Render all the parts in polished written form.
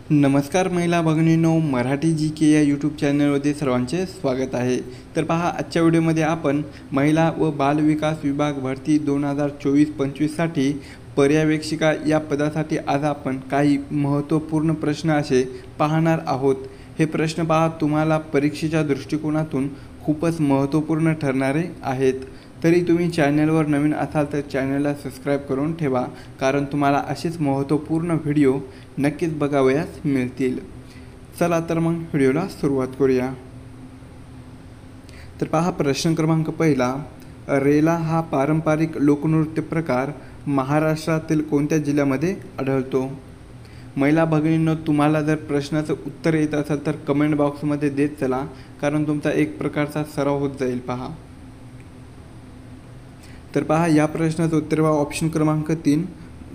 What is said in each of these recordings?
नमस्कार महिला भगिनींनो, मराठी जी के या यूट्यूब चॅनलमध्ये सर्वांचे स्वागत आहे। तर पहा, आजच्या व्हिडिओमध्ये आपण महिला व बालविकास विभाग भरती 2024-25साठी पर्यवेक्षिका या पदासाठी आज आपण काही महत्त्वपूर्ण प्रश्न असे पाहणार आहोत। हे प्रश्न पहा, तुम्हाला परीक्षेच्या दृष्टिकोनातून खूपच महत्त्वपूर्ण ठरणारे आहेत। तरी तुम्ही चॅनलवर नवीन असाल तर चॅनलला सबस्क्राईब करून ठेवा, कारण तुम्हाला असेच महत्त्वपूर्ण व्हिडिओ नक्कीच बघावयास मिळतील। चला तर मग व्हिडिओला सुरुवात करूया। तर पहा, प्रश्न क्रमांक पहिला, रेला हा पारंपरिक लोकनृत्य प्रकार महाराष्ट्रातील कोणत्या जिल्ह्यामध्ये आढळतो? महिला भगिनींनो, तुम्हाला जर प्रश्नाचं उत्तर येत असेल तर कमेंट बॉक्समध्ये देत चला, कारण तुमचा एक प्रकारचा सराव होत जाईल। पहा, तर पहा, या प्रश्नाचं उत्तर ऑप्शन क्रमांक 3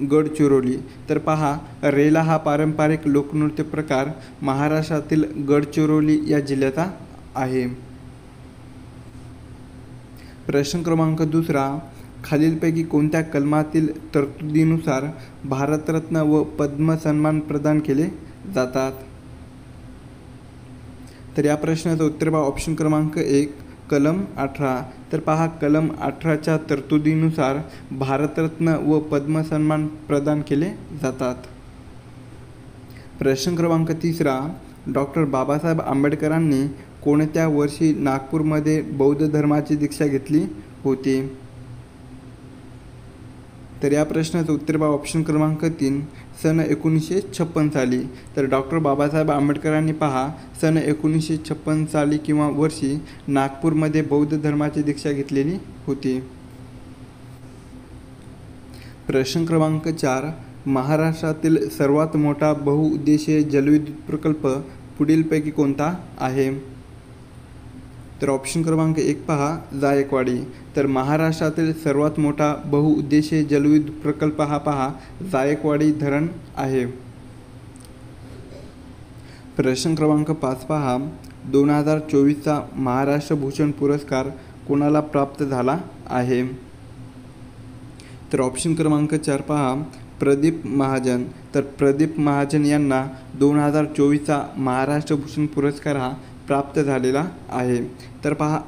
गडचिरोली। तर पहा, रेला हा पारंपरिक लोकनृत्य प्रकार महाराष्ट्रातील गडचिरोली या जिल्ह्याचा आहे। प्रश्न क्रमांक दुसरा, खालीलपैकी कोणत्या कलमातील तरतुदीनुसार भारतरत्न व पद्म सन्मान प्रदान केले जातात? तर या प्रश्नाचं उत्तर ऑप्शन क्रमांक 1 कलम 18। तर पहा, कलम 18च्या तरतुदीनुसार भारतरत्न व पद्म सन्मान प्रदान केले जातात। प्रश्न क्रमांक तिसरा, डॉक्टर बाबासाहेब आंबेडकरांनी कोणत्या वर्षी नागपूरमध्ये बौद्ध धर्माची दीक्षा घेतली होती? तर या प्रश्नाचं उत्तर ऑप्शन क्रमांक 3 सन 1956 साली। तर डॉक्टर बाबासाहेब आंबेडकरांनी पहा, सन 1956 साली किंवा वर्षी नागपूरमध्ये बौद्ध धर्माची दीक्षा घेतलेली होती। प्रश्न क्रमांक 4, महाराष्ट्रातील सर्वात मोठा बहुउद्देशीय जलविद्युत प्रकल्प पुढीलपैकी कोणता आहे? तर ऑप्शन क्रमांक 1 पहा, जायकवाडी। तर महाराष्ट्रातील सर्वात मोठा बहुउद्देशीय जलविद्युत प्रकल्प हा पहा, जायकवाडी धरण आहे। प्रश्न क्रमांक 5 पहा, 2024चा महाराष्ट्र भूषण पुरस्कार कोणाला प्राप्त झाला आहे? तर ऑप्शन क्रमांक 4 पहा, प्रदीप महाजन। तर प्रदीप महाजन यांना 2024चा महाराष्ट्र भूषण पुरस्कार हा प्राप्त झालेला आहे। तर पहा,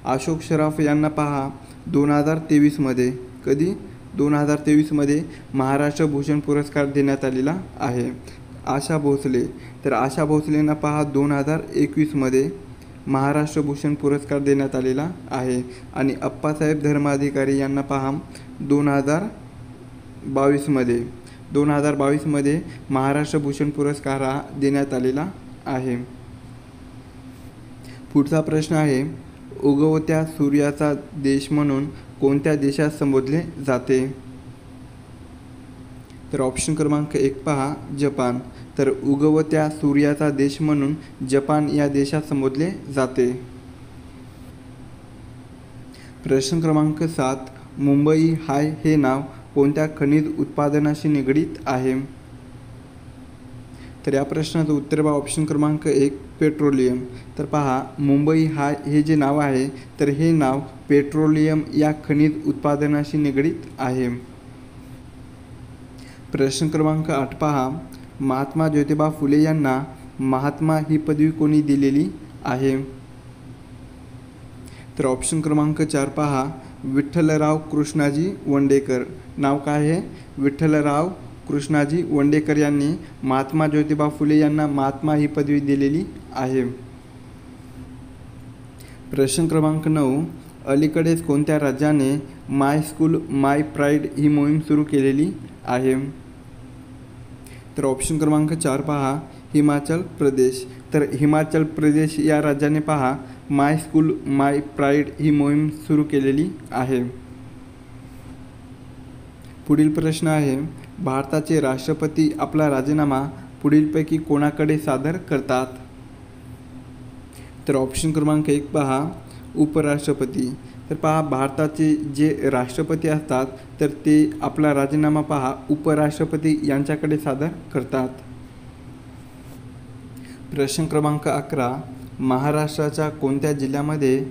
अशोक सराफ यांना पहा 2023मध्ये, कधी 2023मध्ये महाराष्ट्र भूषण पुरस्कार देण्यात आलेला आहे। आशा भोसले, तर आशा भोसलेंना पहा 2021मध्ये महाराष्ट्र भूषण पुरस्कार देण्यात आलेला आहे। आणि अप्पासाहेब धर्माधिकारी यांना पहा 2022मध्ये महाराष्ट्र भूषण पुरस्कार हा देण्यात आलेला आहे। पुढचा प्रश्न आहे, उगवत्या सूर्याचा देश म्हणून कोणत्या देशात संबोधले जाते? तर ऑप्शन क्रमांक 1 पहा, जपान। तर उगवत्या सूर्याचा देश म्हणून जपान या देशात संबोधले जाते। प्रश्न क्रमांक 7, मुंबई हाय हे नाव कोणत्या खनिज उत्पादनाशी निगडीत आहे? तर या प्रश्नाचं उत्तर ऑप्शन क्रमांक 1 पेट्रोलियम। तर पहा, मुंबई हाय हे जे नाव आहे, तर हे नाव पेट्रोलियम या खनिज उत्पादनाशी निगडीत आहे। प्रश्न क्रमांक 8 पहा, महात्मा ज्योतिबा फुले यांना महात्मा ही पदवी कोणी दिलेली आहे? तर ऑप्शन क्रमांक 4 पहा, विठ्ठलराव कृष्णाजी वंडेकर। नाव काय आहे? विठ्ठलराव कृष्णाजी वंडेकर यांनी महात्मा ज्योतिबा फुले यांना महात्मा ही पदवी दिलेली आहे। प्रश्न क्रमांक 9, अलीकडेच कोणत्या राज्याने माय स्कूल माय प्राईड ही मोहीम सुरू केलेली आहे? तर ऑप्शन क्रमांक 4 पहा, हिमाचल प्रदेश। तर हिमाचल प्रदेश या राज्याने पहा माय स्कूल माय प्राईड ही मोहीम सुरू केलेली आहे। पुढील प्रश्न आहे, भारताचे राष्ट्रपती आपला राजीनामा पुढीलपैकी कोणाकडे सादर करतात? तर ऑप्शन क्रमांक 1 पहा, उपराष्ट्रपती। तर पहा, भारताचे जे राष्ट्रपती असतात तर ते आपला राजीनामा पहा उपराष्ट्रपती यांच्याकडे सादर करतात। प्रश्न क्रमांक 11, महाराष्ट्राच्या कोणत्या जिल्ह्यामध्ये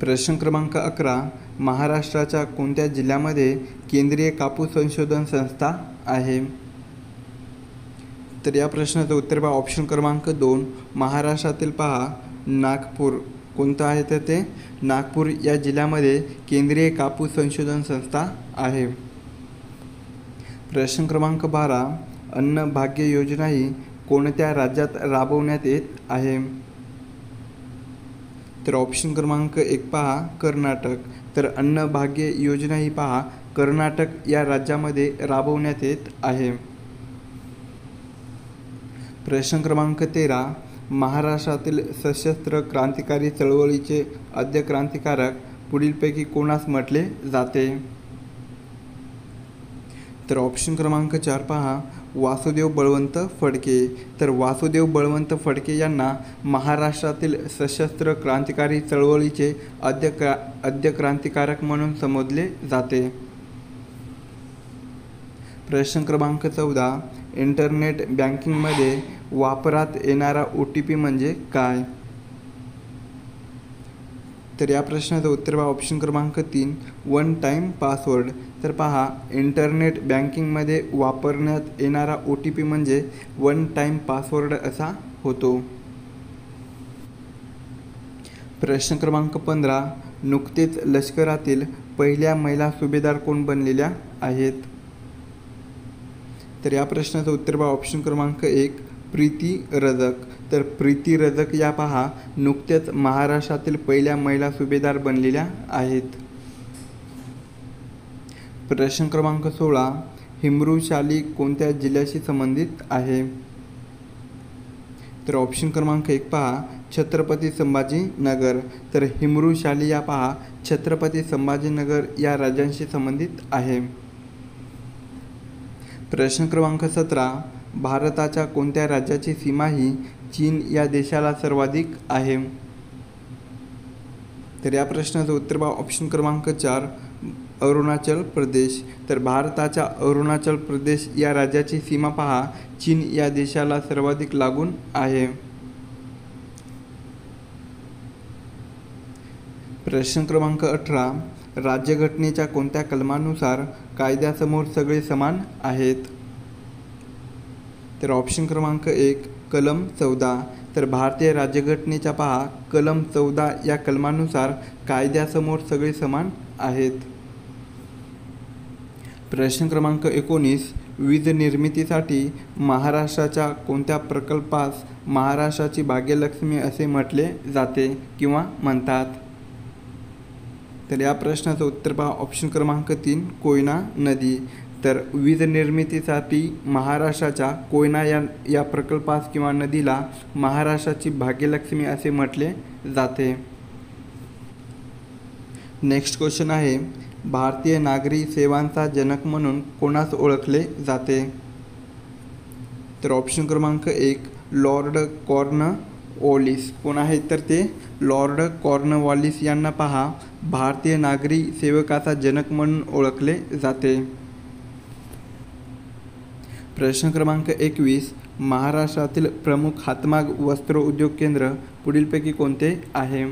प्रश्न क्रमांक 11, महाराष्ट्राच्या कोणत्या जिल्ह्यामध्ये केंद्रीय कापूस संशोधन संस्था आहे? तर या प्रश्नाचं उत्तर पहा ऑप्शन क्रमांक 2 महाराष्ट्रातील पहा नागपूर कोणतं आहे तर ते नागपूर या जिल्ह्यामध्ये केंद्रीय कापूस संशोधन संस्था आहे. प्रश्न क्रमांक 12 अन्नभाग्य योजना ही कोणत्या राज्यात राबवण्यात येत आहे? तर ऑप्शन क्रमांक 1 पहा कर्नाटक. तर अन्नभाग्य योजना ही पहा कर्नाटक या राज्यामध्ये राबवण्यात येत आहे. प्रश्न क्रमांक 13 महाराष्ट्रातील सशस्त्र क्रांतिकारी चळवळीचे आद्य क्रांतिकारक पुढीलपैकी कोणास म्हटले जाते? तर ऑप्शन क्रमांक 4 पहा वासुदेव बळवंत फडके. तर वासुदेव बळवंत फडके यांना महाराष्ट्रातील सशस्त्र क्रांतिकारी चळवळीचे आद्य क्रांतिकारक म्हणून संबोधले जाते. प्रश्न क्रमांक 14 इंटरनेट बँकिंगमध्ये वापरात येणारा OTP म्हणजे काय? तर या प्रश्नाचं उत्तर पहा ऑप्शन क्रमांक 3 वन टाईम पासवर्ड. तर पहा इंटरनेट बँकिंगमध्ये वापरण्यात येणारा OTP म्हणजे वन टाईम पासवर्ड असा होतो. प्रश्न क्रमांक 15 नुकतेच लष्करातील पहिल्या महिला सुभेदार कोण बनलेल्या आहेत? तर या प्रश्नाचं उत्तर पहा ऑप्शन क्रमांक 1 प्रीती रजक. तर प्रीती रजक या पहा नुकत्याच महाराष्ट्रातील पहिल्या महिला सुभेदार बनलेल्या आहेत. प्रश्न क्रमांक 16 हिमरूशाली कोणत्या जिल्ह्याशी संबंधित आहे? तर ऑप्शन क्रमांक 1 पहा छत्रपती संभाजीनगर. तर हिमरूशाली या पहा छत्रपती संभाजीनगर या राज्यांशी संबंधित आहे. प्रश्न क्रमांक 17 भारताच्या कोणत्या राज्याची सीमा ही चीन या देशाला सर्वाधिक आहे? तर या प्रश्नाचं उत्तर पहा ऑप्शन क्रमांक 4 अरुणाचल प्रदेश. तर भारताच्या अरुणाचल प्रदेश या राज्याची सीमा पहा चीन या देशाला सर्वाधिक लागून आहे. प्रश्न क्रमांक 18 राज्यघटनेच्या कोणत्या कलमानुसार कायद्यासमोर सगळे समान आहेत? तर ऑप्शन क्रमांक 1 कलम 14. तर भारतीय राज्यघटनेच्या पहा कलम 14 या कलमानुसार कायद्यासमोर सगळे समान आहेत. प्रश्न क्रमांक 19 वीज निर्मितीसाठी महाराष्ट्राच्या कोणत्या प्रकल्पास महाराष्ट्राची भाग्यलक्ष्मी असे म्हटले जाते किंवा म्हणतात? तर या प्रश्नाचं उत्तर पहा ऑप्शन क्रमांक 3 कोयना नदी. तर वीज निर्मितीसाठी महाराष्ट्राच्या कोयना या प्रकल्पास किंवा नदीला महाराष्ट्राची भाग्यलक्ष्मी असे म्हटले जाते. नेक्स्ट क्वेश्चन आहे भारतीय नागरी सेवांचा जनक म्हणून कोणास ओळखले जाते? तर ऑप्शन क्रमांक 1 लॉर्ड कॉर्नवॉलिस. कोण आहेत तर ते लॉर्ड कॉर्नवॉलिस यांना पहा भारतीय नागरी सेवकाचा जनक म्हणून ओळखले जाते. प्रश्न क्रमांक 21 महाराष्ट्रातील प्रमुख हातमाग वस्त्र उद्योग केंद्र पुढीलपैकी कोणते आहे?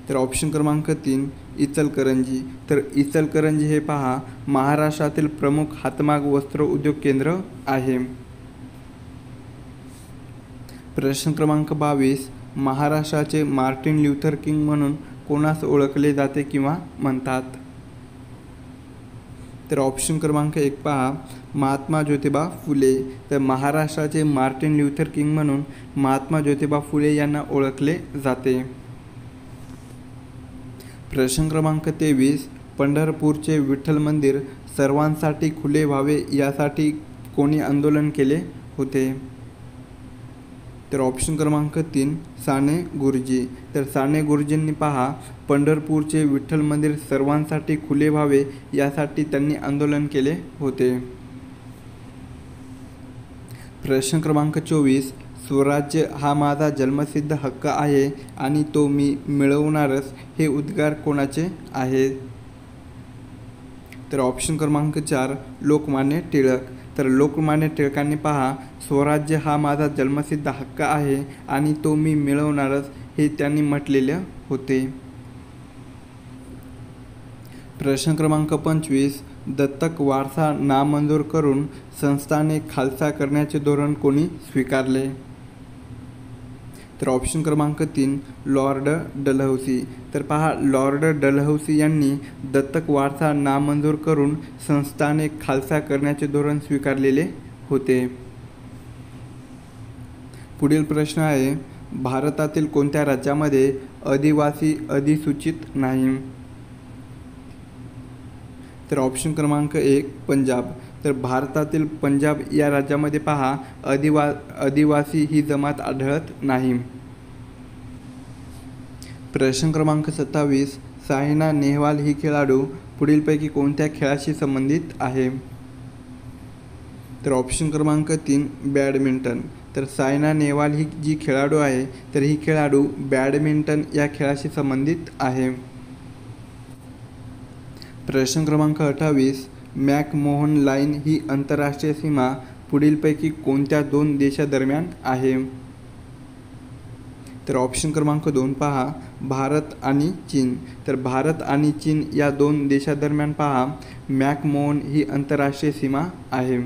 तर ऑप्शन क्रमांक 3 इचलकरंजी. तर इचलकरंजी हे पहा महाराष्ट्रातील प्रमुख हातमाग वस्त्र उद्योग केंद्र आहे. प्रश्न क्रमांक 22 महाराष्ट्राचे मार्टिन ल्यूथर किंग म्हणून कोणास ओळखले जाते किंवा म्हणतात? तर ऑप्शन क्रमांक 1 पहा महात्मा ज्योतिबा फुले. तर महाराष्ट्राचे मार्टिन ल्यूथर किंग म्हणून महात्मा ज्योतिबा फुले यांना ओळखले जाते. प्रश्न क्रमांक 23 पंढरपूरचे विठ्ठल मंदिर सर्वांसाठी खुले व्हावे यासाठी कोणी आंदोलन केले होते? तर ऑप्शन क्रमांक 3 साने गुरुजी. तर साने गुरुजींनी पहा पंढरपूरचे विठ्ठल मंदिर सर्वांसाठी खुले व्हावे यासाठी त्यांनी आंदोलन केले होते. प्रश्न क्रमांक 24 स्वराज्य हा माझा जन्मसिद्ध हक्क आहे आणि तो मी मिळवणारच हे उद्गार कोणाचे आहेत? तर ऑप्शन क्रमांक 4 लोकमान्य टिळक. तर लोकमान्य टिळकांनी पहा स्वराज्य हा माझा जन्मसिद्ध हक्क आहे आणि तो मी मिळवणारच हे त्यांनी म्हटलेले होते. प्रश्न क्रमांक 25 दत्तक वारसा नामंजूर करून संस्थाने खालसा करण्याचे धोरण कोणी स्वीकारले? तर ऑप्शन क्रमांक 3 लॉर्ड डलहौसी. तर पहा, लॉर्ड डलहौसी यांनी दत्तक वारसा नामंजूर करून संस्थाने खालसा करण्याचे धोरण स्वीकारलेले होते. पुढील प्रश्न आहे, भारतातील कोणत्या राज्यामध्ये आदिवासी अधिसूचित नाही? तर ऑप्शन क्रमांक 1 पंजाब. तर भारतातील पंजाब या राज्यामध्ये पहा आदिवासी ही जमात आढळत नाही. प्रश्न क्रमांक 27 सायना नेहवाल ही खेळाडू पुढीलपैकी कोणत्या खेळाशी संबंधित आहे? तर ऑप्शन क्रमांक 3 बॅडमिंटन. तर सायना नेहवाल ही जी खेळाडू आहे तर ही खेळाडू बॅडमिंटन या खेळाशी संबंधित आहे. प्रश्न क्रमांक 28 मॅकमोहन लाईन ही आंतरराष्ट्रीय सीमा पुढीलपैकी कोणत्या 2 देशादरम्यान आहे? तर ऑप्शन क्रमांक 2 पहा भारत आणि चीन. तर भारत आणि चीन या 2 देशादरम्यान पहा मॅकमोहन ही आंतरराष्ट्रीय सीमा आहे.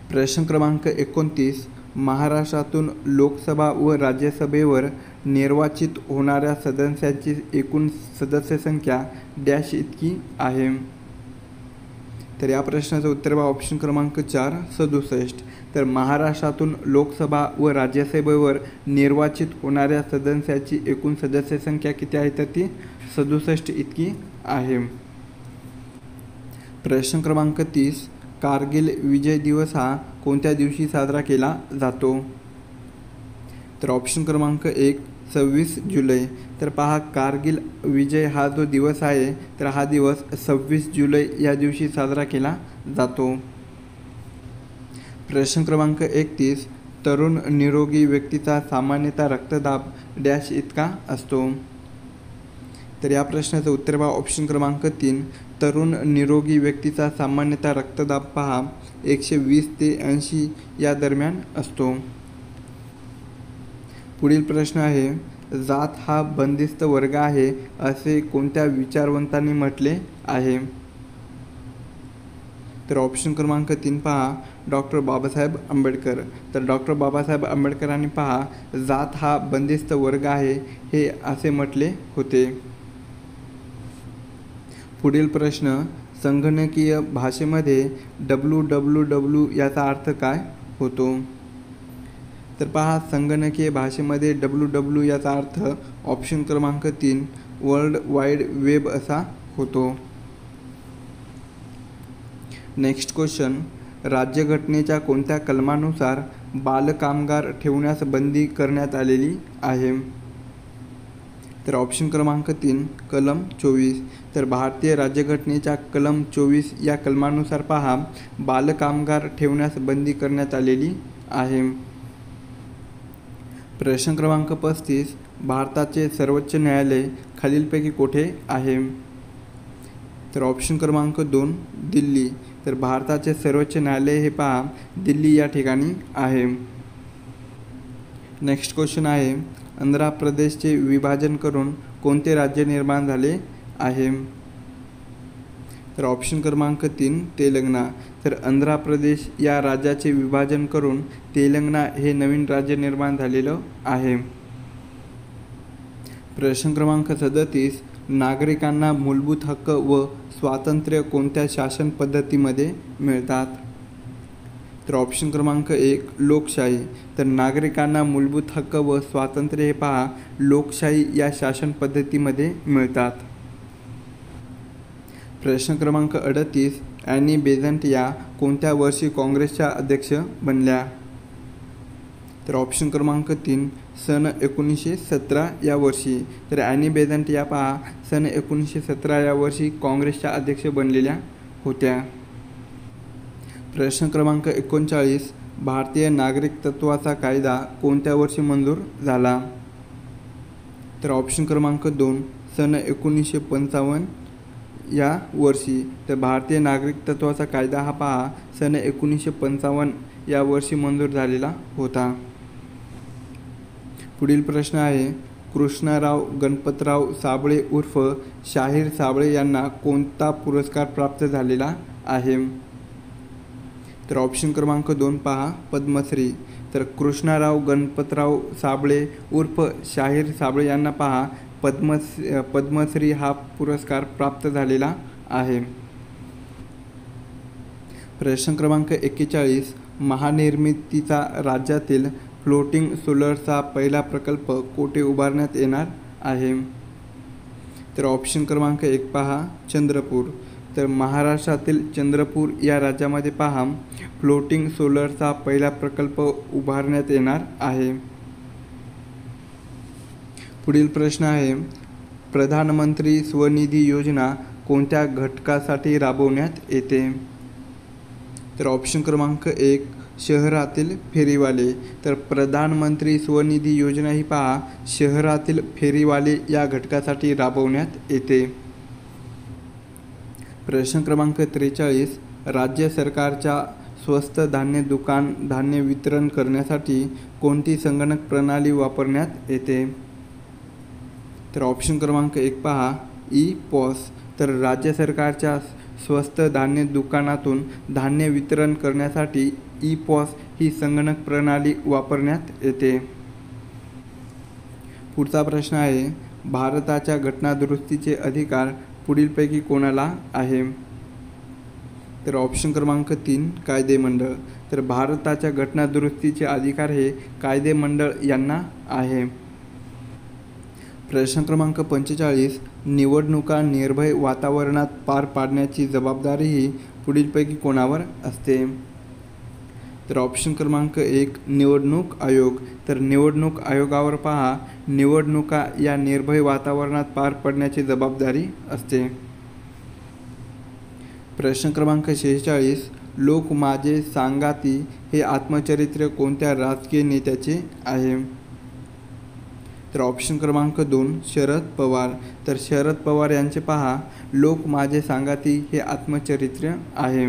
प्रश्न क्रमांक 29 महाराष्ट्रातून लोकसभा व राज्यसभेवर निर्वाचित होणाऱ्या सदस्यांची एकूण सदस्य संख्या डॅश इतकी आहे? तर या प्रश्नाचं उत्तर बघा ऑप्शन क्रमांक 4 67. तर महाराष्ट्रातून लोकसभा व राज्यसभेवर निर्वाचित होणाऱ्या सदस्यांची एकूण सदस्य संख्या किती आहे? तर ती 67 इतकी आहे. प्रश्न क्रमांक 30 कारगिल विजय दिवस हा कोणत्या दिवशी साजरा केला जातो? तर ऑप्शन क्रमांक 1 26 जुलै. तर पहा कारगिल विजय हा जो दिवस आहे तर हा दिवस 26 जुलै या दिवशी साजरा केला जातो. प्रश्न क्रमांक 31 तरुण निरोगी व्यक्तीचा सामान्यतः रक्तदाब डॅश इतका असतो? तर या प्रश्नाचं उत्तर पहा ऑप्शन क्रमांक 3 तरुण निरोगी व्यक्तीचा सामान्यतः रक्तदाब पहा 120 ते 80 या दरम्यान असतो. पुढील प्रश्न आहे, जात हा बंदिस्त वर्ग आहे असे कोणत्या विचारवंतांनी म्हटले आहे? तर ऑप्शन क्रमांक 3 पहा डॉक्टर बाबासाहेब आंबेडकर. तर डॉक्टर बाबासाहेब आंबेडकरांनी पहा जात हा बंदिस्त वर्ग आहे हे असे म्हटले होते. पुढील प्रश्न, संगणकीय भाषेमध्ये www याचा अर्थ काय होतो? तर पहा संगणकीय भाषेमध्ये www याचा अर्थ ऑप्शन क्रमांक 3 वर्ल्ड वाईड वेब असा होतो. नेक्स्ट क्वेश्चन, राज्यघटनेच्या कोणत्या कलमानुसार बालकामगार ठेवण्यास बंदी करण्यात आलेली आहे? तर ऑप्शन क्रमांक 3 कलम 24. तर भारतीय राज्यघटनेच्या कलम 24 या कलमानुसार पहा बालकामगार ठेवण्यास बंदी करण्यात आलेली आहे. प्रश्न क्रमांक 35 भारताचे सर्वोच्च न्यायालय खालीलपैकी कोठे आहे? तर ऑप्शन क्रमांक 2 दिल्ली. तर भारताचे सर्वोच्च न्यायालय हे पहा दिल्ली या ठिकाणी आहे. नेक्स्ट क्वेश्चन आहे, आंध्र प्रदेशचे विभाजन करून कोणते राज्य निर्माण झाले आहे? तर ऑप्शन क्रमांक 3 तेलंगणा. तर आंध्र प्रदेश या राज्याचे विभाजन करून तेलंगणा हे नवीन राज्य निर्माण झालेलं आहे. प्रश्न क्रमांक 37 नागरिकांना मूलभूत हक्क व स्वातंत्र्य कोणत्या शासन पद्धतीमध्ये मिळतात? तर ऑप्शन क्रमांक 1 लोकशाही. तर नागरिकांना मूलभूत हक्क व स्वातंत्र्य हे पहा लोकशाही या शासन पद्धतीमध्ये मिळतात. प्रश्न क्रमांक 38 ॲनी बेझंट या कोणत्या वर्षी काँग्रेसच्या अध्यक्ष बनल्या? तर ऑप्शन क्रमांक 3 सन 1917 या वर्षी. तर ॲनी बेझंट या पहा सन 1917 या वर्षी काँग्रेसच्या अध्यक्ष बनलेल्या होत्या. प्रश्न क्रमांक 39 भारतीय नागरिकत्वाचा कायदा कोणत्या वर्षी मंजूर झाला? तर ऑप्शन क्रमांक 2 सन 1955 या वर्षी. तर भारतीय नागरिकत्वाचा कायदा हा पहा सन 1955 या वर्षी मंजूर झालेला होता. पुढील प्रश्न आहे, कृष्णराव गणपतराव साबळे उर्फ शाहीर साबळे यांना कोणता पुरस्कार प्राप्त झालेला आहे? तर ऑप्शन क्रमांक 2 पहा, पद्मश्री. तर कृष्णराव गणपतराव साबळे उर्फ शाहीर साबळे यांना पहा पद्मश्री हा पुरस्कार प्राप्त झालेला आहे. प्रश्न क्रमांक 41, महानिर्मितीचा राज्यातील फ्लोटिंग सोलरचा पहिला प्रकल्प कोठे उभारण्यात येणार आहे? तर ऑप्शन क्रमांक 1 पहा, चंद्रपूर. तर महाराष्ट्रातील चंद्रपूर या राज्यामध्ये पहा फ्लोटिंग सोलरचा पहिला प्रकल्प उभारण्यात येणार आहे. पुढील प्रश्न आहे, प्रधानमंत्री स्वनिधी योजना कोणत्या घटकासाठी राबवण्यात येते? तर ऑप्शन क्रमांक 1, शहरातील फेरीवाले. तर प्रधानमंत्री स्वनिधी योजना ही पहा शहरातील फेरीवाले या घटकासाठी राबवण्यात येते. प्रश्न क्रमांक 43, राज्य सरकारच्या स्वस्त धान्य दुकान धान्य वितरण करण्यासाठी कोणती संगणक प्रणाली वापरण्यात येते? तर ऑप्शन क्रमांक 1 पहा, ई-पॉस. तर राज्य सरकारच्या स्वस्त धान्य दुकानातून धान्य वितरण करण्यासाठी ई-पॉस ही संगणक प्रणाली वापरण्यात येते. पुढचा प्रश्न आहे, भारताच्या घटनादुरुस्तीचे अधिकार पुढीलपैकी कोणाला आहे? तर ऑप्शन क्रमांक 3, कायदेमंडळ. तर भारताच्या घटनादुरुस्तीचे अधिकार हे कायदेमंडळ यांना आहे. प्रश्न क्रमांक 45, निवडणुका निर्भय वातावरणात पार पाडण्याची जबाबदारी ही पुढीलपैकी कोणावर असते? तर ऑप्शन क्रमांक 1, निवडणूक आयोग. तर निवडणूक आयोगावर पहा निवडणुका या निर्भय वातावरणात पार पडण्याची जबाबदारी असते. प्रश्न क्रमांक 46, लोक माझे सांगाती हे आत्मचरित्र कोणत्या राजकीय नेत्याचे आहे? तर ऑप्शन क्रमांक 2, शरद पवार. तर शरद पवार यांचे पहा लोक माझे सांगाती हे आत्मचरित्र आहे.